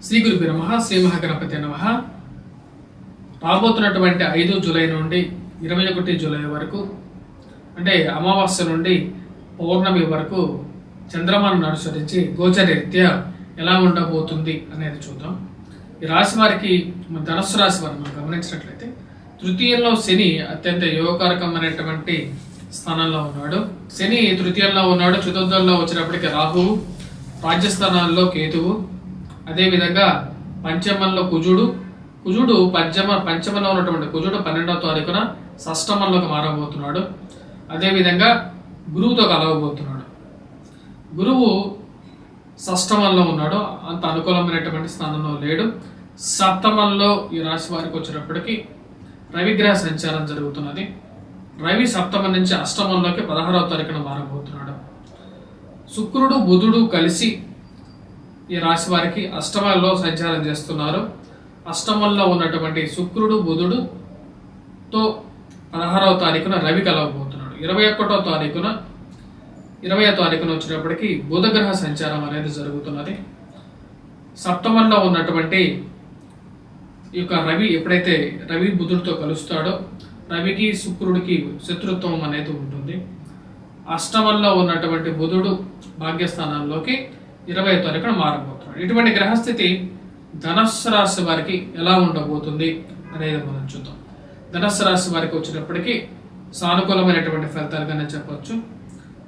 శ్రీ గురుభ్యో నమః. శ్రీ మహాగణపతి నమః. రాబోతున్నటువంటి 5 జూలై నుండి 21 జూలై వరకు, అంటే అమావాస్య నుండి పౌర్ణమి వరకు చంద్రమానం అనుసరించి గోచరరీత్యా ఎలా ఉండబోతుంది అనేది చూద్దాం. ఈ రాశి వారికి, ధనుస్సు రాశి వారిని మనం గమనించినట్లయితే, తృతీయంలో శని అత్యంత యోగకారకమైనటువంటి స్థానంలో ఉన్నాడు. శని తృతీయంలో ఉన్నాడు. చతుర్థంలో వచ్చినప్పటికీ రాహువు, రాజ్యస్థానాల్లో కేతువు, అదేవిధంగా పంచమంలో కుజుడు పంచమంలో ఉన్నటువంటి కుజుడు 12వ తారీఖున షష్టమంలోకి మారబోతున్నాడు. అదేవిధంగా గురువుతో కలవబోతున్నాడు. గురువు షష్టమంలో ఉన్నాడు, అంత అనుకూలమైనటువంటి స్థానంలో లేడు. సప్తమంలో ఈ రాశి వారికి వచ్చినప్పటికీ రవిగ్రహ సంచారం జరుగుతున్నది. రవి సప్తమం నుంచి అష్టమంలోకి 16వ తారీఖున మారబోతున్నాడు. శుక్రుడు బుధుడు కలిసి ఈ రాశి వారికి అష్టమంలో సంచారం చేస్తున్నారు. అష్టమంలో ఉన్నటువంటి శుక్రుడు బుధుడుతో 16వ తారీఖున రవి కలవబోతున్నాడు. 21వ తారీఖున వచ్చినప్పటికీ బుధగ్రహ సంచారం అనేది జరుగుతున్నది. సప్తమంలో ఉన్నటువంటి ఈ యొక్క రవి ఎప్పుడైతే రవి బుధుడితో కలుస్తాడో, రవికి శుక్రుడికి శత్రుత్వం అనేది ఉంటుంది. అష్టమంలో ఉన్నటువంటి బుధుడు భాగ్యస్థానంలోకి 20వ తారీఖున మారబోతున్నాడు. ఇటువంటి గ్రహస్థితి ధనుస్సు రాశి వారికి ఎలా ఉండబోతుంది అనేది మనం చూద్దాం. ధనుస్సు రాశి వారికి వచ్చినప్పటికీ సానుకూలమైనటువంటి ఫలితాలుగానే చెప్పవచ్చు.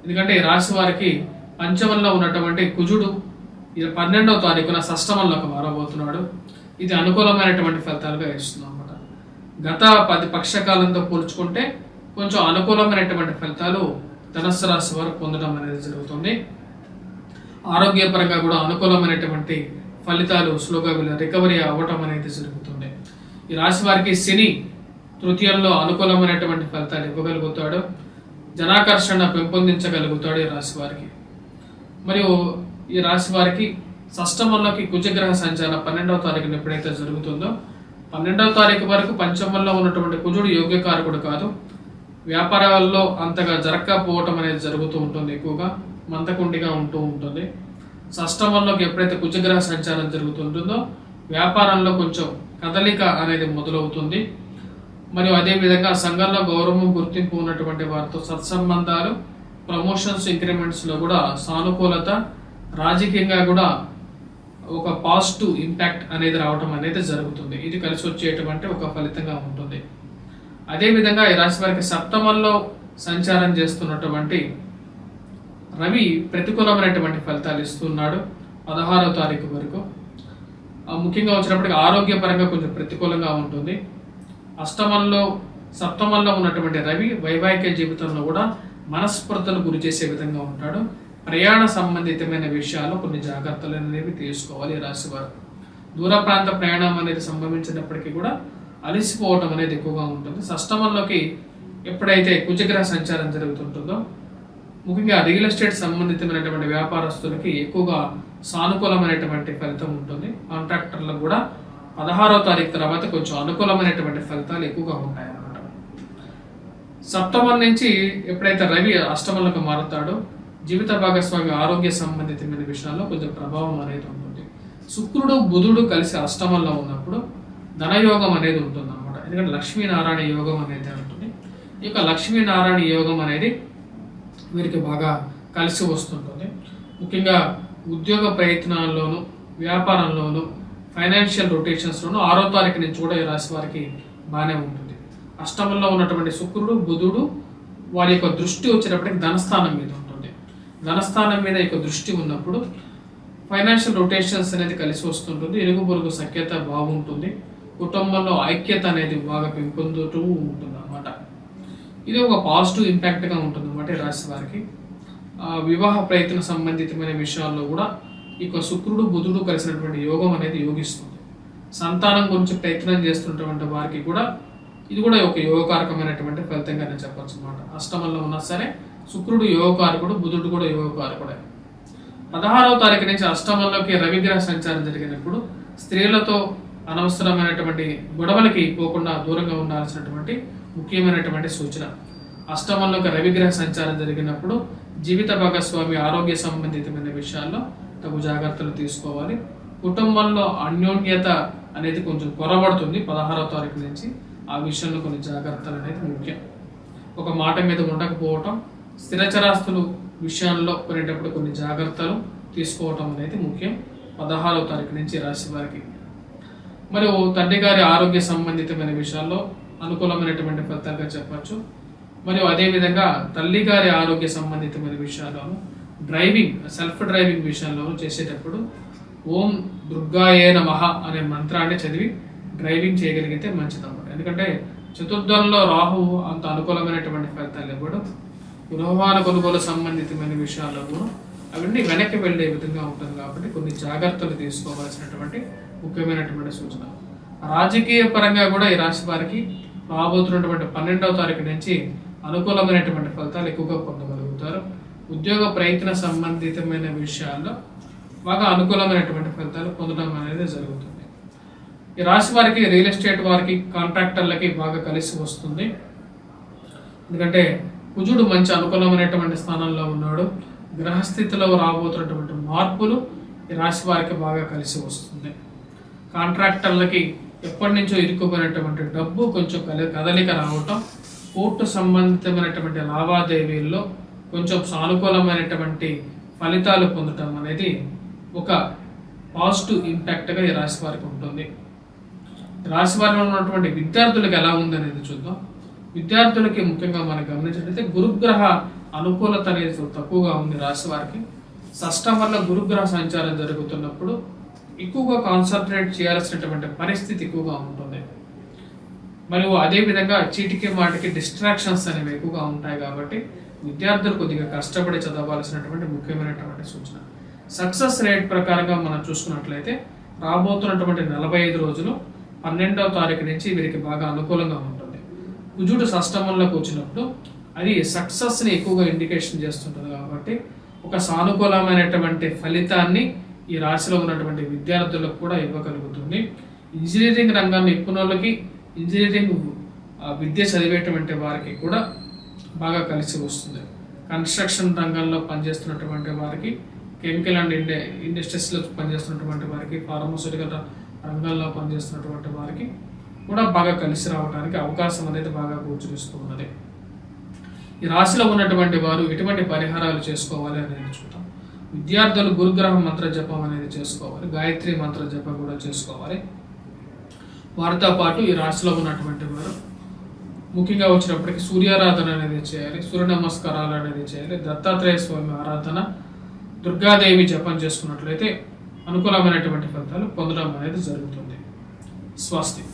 ఎందుకంటే ఈ రాశి వారికి పంచమంలో ఉన్నటువంటి కుజుడు 12వ తారీఖున షష్టమంలోకి మారబోతున్నాడు. ఇది అనుకూలమైనటువంటి ఫలితాలుగా ఇస్తుంది అన్నమాట. గత 10 పక్షకాలంతో పోల్చుకుంటే కొంచెం అనుకూలమైనటువంటి ఫలితాలు ధనుస్సు రాశి వారు పొందడం అనేది జరుగుతుంది. ఆరోగ్యపరంగా కూడా అనుకూలమైనటువంటి ఫలితాలు స్లోగా రికవరీ అవ్వటం అనేది జరుగుతుంది. ఈ రాశి వారికి శని తృతీయంలో అనుకూలమైనటువంటి ఫలితాలు ఇవ్వగలుగుతాడు. జనాకర్షణ పెంపొందించగలుగుతాడు ఈ రాశి వారికి. మరియు ఈ రాశి వారికి షష్టమంలోకి కుజగ్రహ సంచారం 12వ తారీఖున ఎప్పుడైతే జరుగుతుందో, 12వ తారీఖు వరకు పంచమంలో ఉన్నటువంటి కుజుడు యోగ్యకారకుడు కాదు. వ్యాపారాల్లో అంతగా జరగకపోవటం అనేది జరుగుతూ ఉంటుంది. ఎక్కువగా మందకుండిగా ఉంటూ ఉంటుంది. షష్టమంలోకి ఎప్పుడైతే కుజగ్రహ సంచారం జరుగుతుంటుందో వ్యాపారంలో కొంచెం కదలిక అనేది మొదలవుతుంది. మరియు అదేవిధంగా సంఘంలో గౌరవం, గుర్తింపు ఉన్నటువంటి వారితో సత్సంబంధాలు, ప్రమోషన్స్, ఇంక్రిమెంట్స్లో కూడా సానుకూలత, రాజకీయంగా కూడా ఒక పాజిటివ్ ఇంపాక్ట్ అనేది రావటం అనేది జరుగుతుంది. ఇది కలిసి వచ్చేటువంటి ఒక ఫలితంగా ఉంటుంది. అదేవిధంగా ఈ రాశి వారికి సప్తమంలో సంచారం చేస్తున్నటువంటి రవి ప్రతికూలమైనటువంటి ఫలితాలు ఇస్తున్నాడు 16వ తారీఖు వరకు. ముఖ్యంగా వచ్చినప్పటికీ ఆరోగ్యపరంగా కొంచెం ప్రతికూలంగా ఉంటుంది. సప్తమంలో ఉన్నటువంటి రవి వైవాహిక జీవితంలో కూడా మనస్పర్ధలు గురి చేసే విధంగా ఉంటాడు. ప్రయాణ సంబంధితమైన విషయాల్లో కొన్ని జాగ్రత్తలు అనేవి తీసుకోవాలి ఈ రాశి వారు. దూర ప్రాంత ప్రయాణం అనేది సంభవించినప్పటికీ కూడా అలసిపోవటం అనేది ఎక్కువగా ఉంటుంది. షష్టమంలోకి ఎప్పుడైతే కుజగ్రహ సంచారం జరుగుతుంటుందో, ముఖ్యంగా రియల్ ఎస్టేట్ సంబంధితమైనటువంటి వ్యాపారస్తులకి ఎక్కువగా సానుకూలమైనటువంటి ఫలితం ఉంటుంది. కాంట్రాక్టర్లకు కూడా 16వ తారీఖు తర్వాత కొంచెం అనుకూలమైనటువంటి ఫలితాలు ఎక్కువగా ఉంటాయి అన్నమాట. సప్తమం నుంచి ఎప్పుడైతే రవి అష్టమంలోకి మారుతాడో, జీవిత భాగస్వామి ఆరోగ్య సంబంధితమైన విషయాల్లో కొంచెం ప్రభావం అనేది ఉంటుంది. శుక్రుడు బుధుడు కలిసి అష్టమంలో ఉన్నప్పుడు ధనయోగం అనేది ఉంటుంది అన్నమాట. ఎందుకంటే లక్ష్మీనారాయణ యోగం అనేది ఉంటుంది. ఈ యొక్క లక్ష్మీనారాయణ యోగం అనేది వీరికి బాగా కలిసి వస్తుంటుంది. ముఖ్యంగా ఉద్యోగ ప్రయత్నాల్లోనూ, వ్యాపారంలోనూ, ఫైనాన్షియల్ రొటేషన్స్లోనూ 6వ తారీఖు నుంచి కూడా ఈ రాశి వారికి బాగానే ఉంటుంది. అష్టమంలో ఉన్నటువంటి శుక్రుడు బుధుడు వారి యొక్క దృష్టి వచ్చేటప్పటికి ధనస్థానం మీద ఉంటుంది. ధనస్థానం మీద యొక్క దృష్టి ఉన్నప్పుడు ఫైనాన్షియల్ రొటేషన్స్ అనేది కలిసి వస్తుంటుంది. ఇరుగు పొరుగు సఖ్యత బాగుంటుంది. కుటుంబంలో ఐక్యత అనేది బాగా పెంపొందుతూ ఉంటుంది అన్నమాట. ఇది ఒక పాజిటివ్ ఇంపాక్ట్గా ఉంటుంది అన్నమాట ఈ రాశి వారికి. వివాహ ప్రయత్న సంబంధితమైన విషయాల్లో కూడా ఈ శుక్రుడు బుధుడు కలిసినటువంటి యోగం అనేది యోగిస్తుంది. సంతానం గురించి ప్రయత్నం చేస్తున్నటువంటి వారికి కూడా ఇది కూడా ఒక యోగకారకమైనటువంటి ఫలితంగానే చెప్పచ్చు అన్నమాట. అష్టమంలో ఉన్నా సరే శుక్రుడు యోగకారకుడు, బుధుడు కూడా యోగకారకుడే. 16వ తారీఖు నుంచి అష్టమంలోకి రవిగ్రహ సంచారం జరిగినప్పుడు స్త్రీలతో అనవసరమైనటువంటి గొడవలకి పోకుండా దూరంగా ఉండాల్సినటువంటి ముఖ్యమైనటువంటి సూచన. అష్టమంలోకి రవిగ్రహ సంచారం జరిగినప్పుడు జీవిత భాగస్వామి ఆరోగ్య సంబంధితమైన విషయాల్లో తగు జాగ్రత్తలు తీసుకోవాలి. కుటుంబంలో అన్యోన్యత అనేది కొంచెం కొరబడుతుంది 16వ తారీఖు నుంచి. ఆ విషయంలో కొన్ని జాగ్రత్తలు అనేది ముఖ్యం. ఒక మాట మీద ఉండకపోవటం, స్థిరచరాస్తులు విషయాల్లో కొనేటప్పుడు కొన్ని జాగ్రత్తలు తీసుకోవటం అనేది ముఖ్యం 16వ తారీఖు నుంచి రాశి వారికి. మరియు తండ్రి గారి ఆరోగ్య సంబంధితమైన విషయాల్లో అనుకూలమైనటువంటి ఫలితాలుగా చెప్పచ్చు. మరియు అదేవిధంగా తల్లి గారి ఆరోగ్య సంబంధితమైన విషయాల్లోనూ, డ్రైవింగ్ సెల్ఫ్ డ్రైవింగ్ విషయంలోనూ చేసేటప్పుడు ఓం దుర్గాయే నమః అనే మంత్రాన్ని చదివి డ్రైవింగ్ చేయగలిగితే మంచిదన్నమాట. ఎందుకంటే చతుర్థంలో రాహువు అంత అనుకూలమైనటువంటి ఫలితాలు ఇవ్వడం, గృహవాహన కొనుగోలు సంబంధితమైన విషయాల్లో కూడా అవన్నీ వెనక్కి వెళ్ళే విధంగా ఉంటుంది. కాబట్టి కొన్ని జాగ్రత్తలు తీసుకోవాల్సినటువంటి ముఖ్యమైనటువంటి సూచన. రాజకీయ పరంగా కూడా ఈ రాశి వారికి రాబోతున్నటువంటి 12వ తారీఖు నుంచి అనుకూలమైనటువంటి ఫలితాలు ఎక్కువగా పొందగలుగుతారు. ఉద్యోగ ప్రయత్న సంబంధితమైన విషయాల్లో బాగా అనుకూలమైనటువంటి ఫలితాలు పొందడం అనేది జరుగుతుంది. ఈ రాశి వారికి రియల్ ఎస్టేట్ వారికి, కాంట్రాక్టర్లకి బాగా కలిసి వస్తుంది. ఎందుకంటే కుజుడు మంచి అనుకూలమైనటువంటి స్థానంలో ఉన్నాడు. గ్రహస్థితిలో రాబోతున్నటువంటి మార్పులు ఈ రాశి వారికి బాగా కలిసి వస్తుంది. కాంట్రాక్టర్లకి ఎప్పటి నుంచో ఇరుక్కుపోయినటువంటి డబ్బు కొంచెం కదలిక రావటం, కోర్టు సంబంధితమైనటువంటి లావాదేవీల్లో కొంచెం సానుకూలమైనటువంటి ఫలితాలు పొందటం అనేది ఒక పాజిటివ్ ఇంపాక్ట్గా ఈ రాశి వారికి ఉంటుంది. రాశి వారిలో ఉన్నటువంటి విద్యార్థులకు ఎలా ఉందనేది చూద్దాం. విద్యార్థులకి ముఖ్యంగా మనం గమనించినట్లయితే గురుగ్రహ అనుకూలత అనేది తక్కువగా ఉంది రాశి వారికి. షష్టం వల్ల గురుగ్రహ సంచారం జరుగుతున్నప్పుడు ఎక్కువగా కాన్సన్ట్రేట్ చేయాల్సినటువంటి పరిస్థితి ఎక్కువగా ఉంటుంది. మరియు అదేవిధంగా చీటికి మాటికి డిస్ట్రాక్షన్స్ అనేవి ఎక్కువగా ఉంటాయి. కాబట్టి విద్యార్థులు కొద్దిగా కష్టపడి చదవాల్సినటువంటి ముఖ్యమైనటువంటి సూచన. సక్సెస్ రేట్ ప్రకారంగా మనం చూసుకున్నట్లయితే రాబోతున్నటువంటి 45 రోజులు 12వ తారీఖు నుంచి వీరికి బాగా అనుకూలంగా ఉంటుంది. కుజుడు షష్టమంలోకి వచ్చినప్పుడు అది సక్సెస్ని ఎక్కువగా ఇండికేషన్ చేస్తుంటుంది. కాబట్టి ఒక సానుకూలమైనటువంటి ఫలితాన్ని ఈ రాశిలో ఉన్నటువంటి విద్యార్థులకు కూడా ఇవ్వగలుగుతుంది. ఇంజనీరింగ్ రంగాన్ని నిపుణులకి, ఇంజనీరింగ్ విద్య చదివేటువంటి వారికి కూడా బాగా కలిసి వస్తుంది. కన్స్ట్రక్షన్ రంగంలో పనిచేస్తున్నటువంటి వారికి, కెమికల్ అండ్ ఇండస్ట్రీస్లో పనిచేస్తున్నటువంటి వారికి, ఫార్మాస్యూటికల్ రంగంలో పనిచేస్తున్నటువంటి వారికి కూడా బాగా కలిసి రావడానికి అవకాశం అనేది బాగా గోచరిస్తూ ఉన్నది. ఈ రాశిలో ఉన్నటువంటి వారు ఎటువంటి పరిహారాలు చేసుకోవాలి అనేది చూద్దాం. విద్యార్థులు గురుగ్రహ మంత్ర జపం అనేది చేసుకోవాలి, గాయత్రి మంత్ర జపం కూడా చేసుకోవాలి. వారితో పాటు ఈ రాశిలో ఉన్నటువంటి వారు ముఖ్యంగా వచ్చినప్పటికీ సూర్యారాధన అనేది చేయాలి, సూర్య నమస్కారాలు అనేది చేయాలి, దత్తాత్రేయ స్వామి ఆరాధన, దుర్గాదేవి జపం చేసుకున్నట్లయితే అనుకూలమైనటువంటి ఫలితాలు పొందడం అనేది జరుగుతుంది. స్వస్తి.